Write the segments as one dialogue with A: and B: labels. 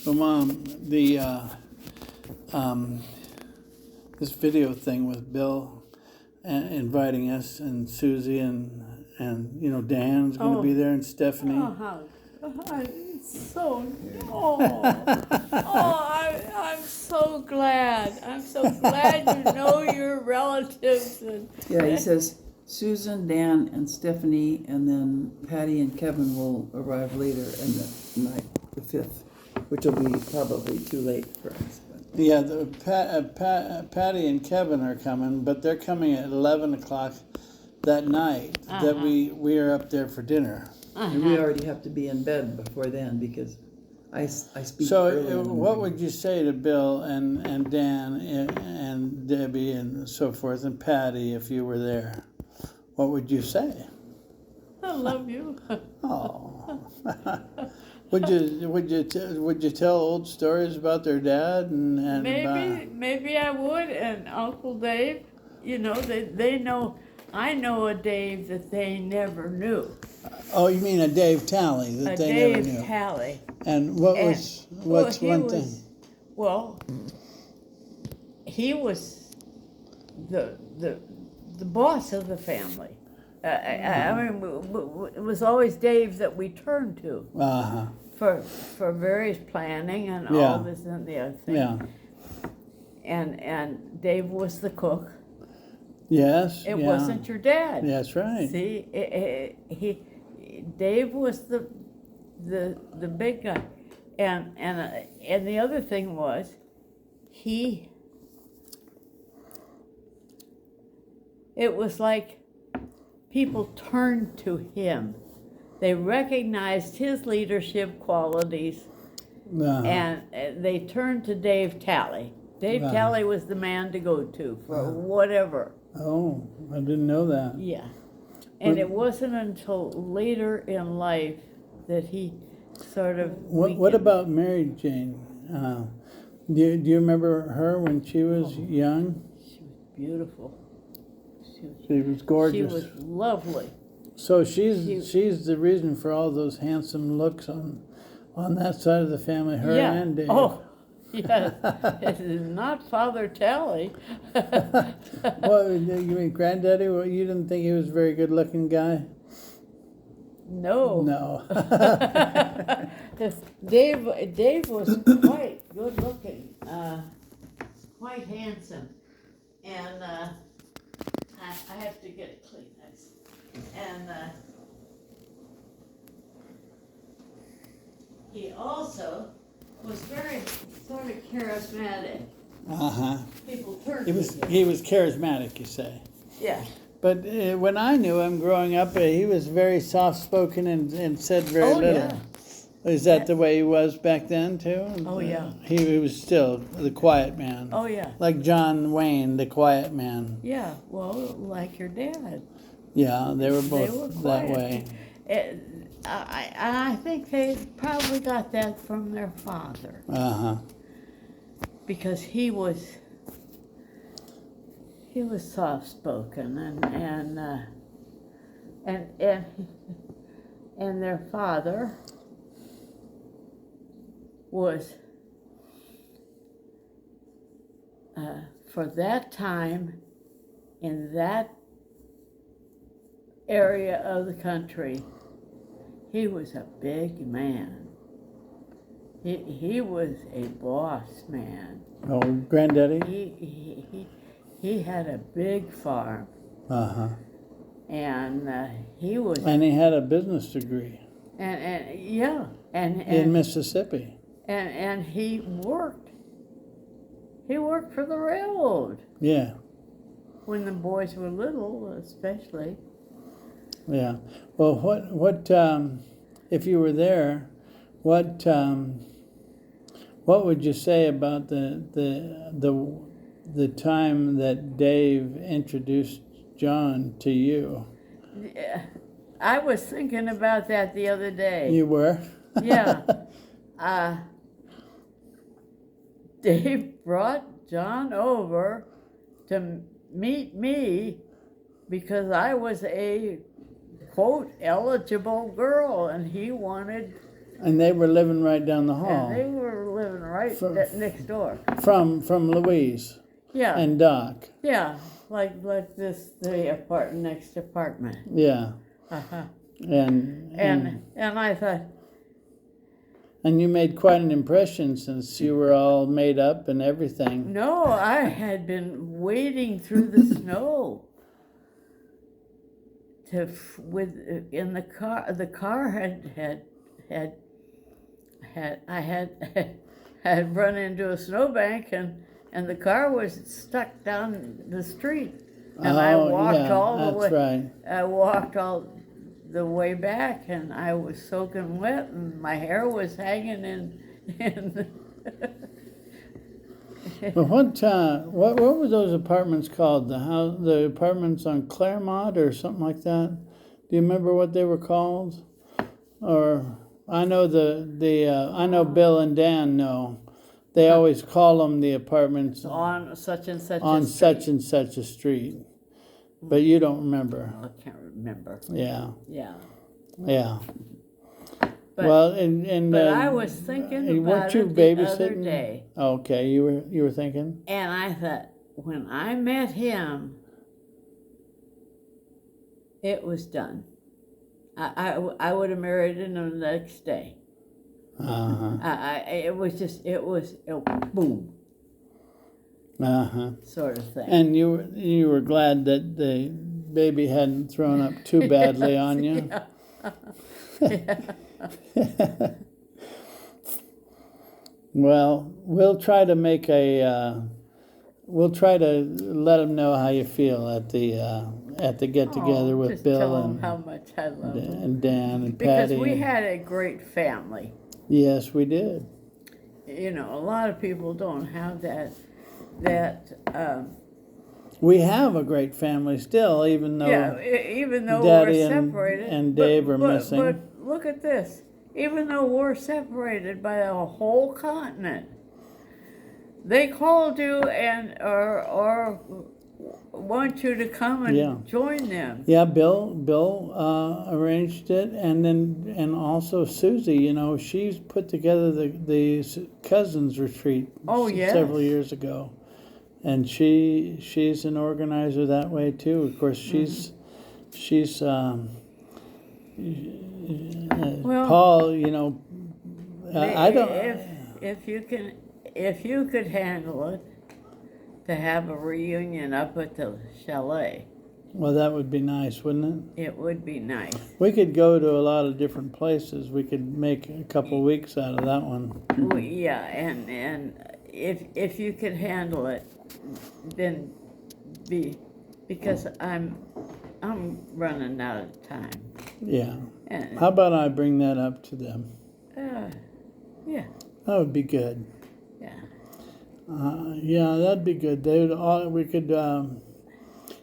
A: So, Mom, the this video thing with Bill inviting us and Susie and Dan's going to be there and Stephanie.
B: It's so I'm so glad. I'm so glad you know your relatives.
C: Yeah, he says Susan, Dan, and Stephanie, and then Patty and Kevin will arrive later in the night, the 5th, which will be probably too late for us. But.
A: Yeah, Patty and Kevin are coming, but they're coming at 11 o'clock that night that we are up there for dinner.
C: And we already have to be in bed before then because I speak
A: So
C: early in the
A: what
C: morning.
A: would you say to Bill and Dan and Debbie and so forth and Patty if you were there? What would you say?
B: I love you.
A: Oh. Would you tell old stories about their dad and
B: Maybe I would. And Uncle Dave, they know. I know a Dave that they never knew.
A: Oh, you mean a Dave Talley that they never knew?
B: Dave Talley.
A: And what's one thing?
B: Well, he was the boss of the family. I mean, it was always Dave that we turned to for various planning and all this and the other thing.
A: Yeah.
B: And Dave was the cook.
A: Yes.
B: It wasn't your dad.
A: That's right.
B: See, Dave was the big guy, and the other thing was, it was like people turned to him. They recognized his leadership qualities, and they turned to Dave Talley. Dave Talley was the man to go to for whatever.
A: Oh, I didn't know that.
B: Yeah. And it wasn't until later in life that he sort of...
A: What about Mary Jane? Do you remember her when she was young?
B: She was beautiful.
A: She was gorgeous.
B: She was lovely.
A: So she's the reason for all those handsome looks on that side of the family, her and Dave.
B: Oh, yes. It is not Father Talley.
A: Well, you mean Granddaddy? Well, you didn't think he was a very good-looking guy?
B: No.
A: No.
B: Dave was quite good-looking, quite handsome, and I have to get Kleenex. And he also was very sort of charismatic. People turned to him.
A: He was charismatic, you say.
B: Yeah.
A: But when I knew him growing up, he was very soft-spoken and said very little.
B: Yeah.
A: Is that the way he was back then, too?
B: Oh, yeah.
A: He was still the quiet man.
B: Oh, yeah.
A: Like John Wayne, the quiet man.
B: Yeah, well, like your dad.
A: Yeah, they were both that way.
B: I think they probably got that from their father. Because he was soft-spoken and their father was for that time in that area of the country, he was a big man. He was a boss man.
A: Oh, Granddaddy?
B: He had a big farm. And he was...
A: And he had a business degree.
B: In
A: Mississippi.
B: And he worked. He worked for the railroad.
A: Yeah.
B: When the boys were little, especially.
A: Yeah. Well, what if you were there, what would you say about the time that Dave introduced John to you?
B: I was thinking about that the other day.
A: You were?
B: Yeah. Dave brought John over to meet me because I was a, quote, eligible girl, and he wanted
A: And they were living right down the
B: And
A: hall
B: they were living right next door.
A: from Louise
B: Yeah.
A: and Doc.
B: Yeah, like the next apartment.
A: Yeah.
B: Uh-huh.
A: And
B: I thought,
A: you made quite an impression since you were all made up and everything.
B: no, I had been wading through the snow in the car. The car had run into a snowbank, and the car was stuck down the street. And I walked all the way.
A: Right.
B: I walked all the way back, and I was soaking wet, and my hair was hanging in
A: But what were those apartments called? The apartments on Claremont or something like that? Do you remember what they were called? Or I know I know Bill and Dan know. They always call them the apartments
B: on such and such
A: on
B: a
A: such
B: street.
A: and such a street. But you don't remember.
B: I can't remember.
A: Yeah.
B: Yeah.
A: Yeah.
B: But,
A: Well, and
B: but I was thinking about
A: weren't you
B: it the other
A: babysitting?
B: day,
A: Okay, you were thinking.
B: and I thought, when I met him, it was done. I would have married him the next day. It was boom sort of thing.
A: And you were glad that the baby hadn't thrown up too badly on you.
B: Yeah.
A: Well, we'll try to let them know how you feel at the get together with
B: just
A: Bill
B: tell him
A: and
B: how much I love him.
A: Dan and
B: Because
A: Patty.
B: we had a great family.
A: Yes, we did.
B: You know, a lot of people don't have that.
A: We have a great family still, even though
B: Even though
A: Daddy
B: we're separated.
A: and Dave are missing.
B: But look at this. Even though we're separated by a whole continent, they called you or want you to come and join them.
A: Yeah, Bill arranged it, and also Susie. You know, she's put together the cousins retreat.
B: Oh, yes.
A: Several years ago, and she's an organizer that way too. Of course, she's Paul. You know, I don't.
B: If you could handle it, to have a reunion up at the chalet.
A: Well, that would be nice, wouldn't it?
B: It would be nice.
A: We could go to a lot of different places. We could make a couple weeks out of that one.
B: Well, yeah, and if you could handle it, then because I'm running out of time.
A: Yeah.
B: And,
A: How about I bring that up to them?
B: yeah.
A: That would be good.
B: Yeah.
A: Yeah, that'd be good. They would all. We could.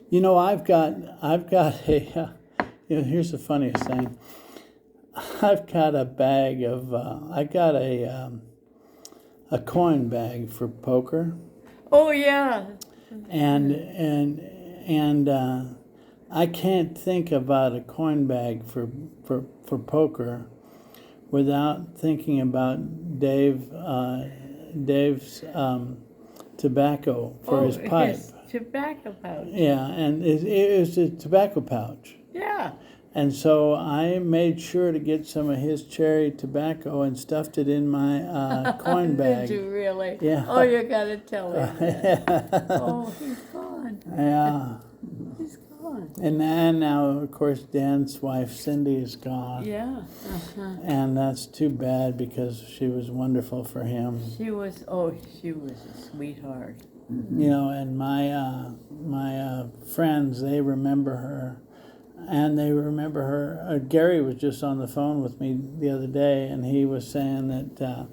A: You know, I've got a. You know, here's the funniest thing. I've got a bag of. I got a coin bag for poker.
B: Oh yeah.
A: And I can't think about a coin bag for poker without thinking about Dave's tobacco for his pipe.
B: His tobacco pouch.
A: Yeah, and it was a tobacco pouch.
B: Yeah.
A: And so I made sure to get some of his cherry tobacco and stuffed it in my coin bag.
B: Did you really?
A: Yeah.
B: Oh, you gotta tell him that. Oh, he's gone.
A: Yeah.
B: He's gone.
A: And now, of course, Dan's wife, Cindy, is gone.
B: Yeah.
A: And that's too bad because she was wonderful for him.
B: She was a sweetheart.
A: You know, and my friends, they remember her. And they remember her. Gary was just on the phone with me the other day, and he was saying that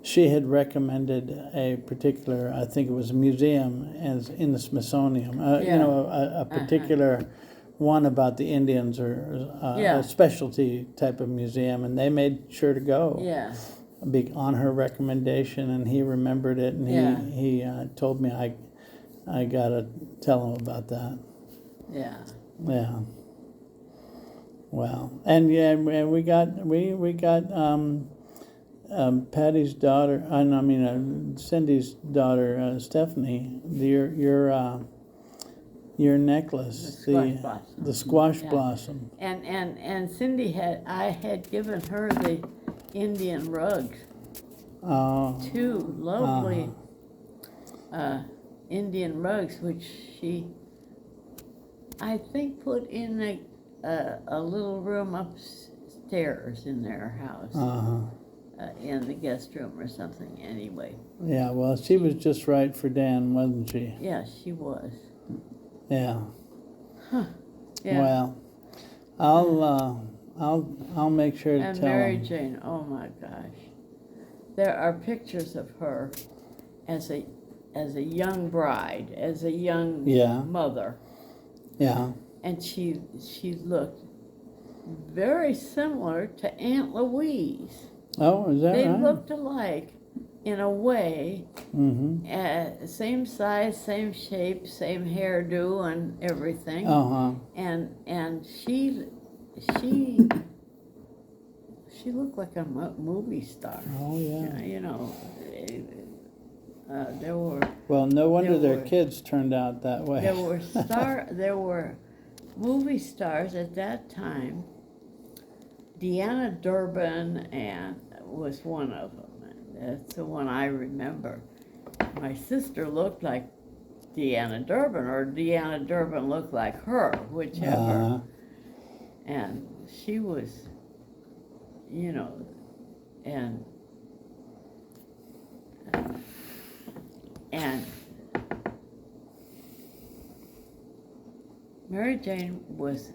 A: she had recommended a particular, I think it was a museum as in the Smithsonian. You know, a particular one about the Indians or a specialty type of museum, and they made sure to go.
B: Yeah.
A: On her recommendation, and he remembered it, and he told me I gotta tell him about that.
B: Yeah.
A: Yeah. Well, and yeah, and we got Patty's daughter. I mean, Cindy's daughter, Stephanie. Your necklace,
B: The squash blossom.
A: the squash
B: Yeah.
A: blossom.
B: And Cindy I had given her the Indian rugs,
A: Oh,
B: two lovely Indian rugs, which she, I think, put in a little room upstairs in their house, in the guest room or something. Anyway,
A: yeah. Well, she was just right for Dan, wasn't she?
B: yeah, she was.
A: Yeah.
B: Yeah.
A: Well, I'll make sure to
B: And
A: tell
B: Mary
A: him.
B: Jane, oh my gosh, there are pictures of her as a young bride, as a young
A: Yeah.
B: mother,
A: Yeah.
B: and she looked very similar to Aunt Louise.
A: Oh, is that
B: They
A: right?
B: looked alike in a way.
A: Mm-hmm.
B: Same size, same shape, same hairdo, and everything. And she looked like a movie star.
A: Oh yeah.
B: You know, there were
A: Well, no wonder
B: there
A: their
B: were-
A: kids turned out that way.
B: there were movie stars at that time. Deanna Durbin was one of them. That's the one I remember. My sister looked like Deanna Durbin, or Deanna Durbin looked like her, whichever. And she was, you know, and Mary Jane was,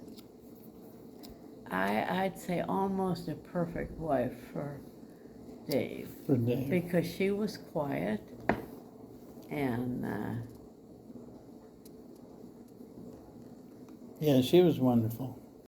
B: I'd say, almost a perfect wife for Dave.
A: For Dave.
B: Because she was quiet and
A: Yeah, she was wonderful.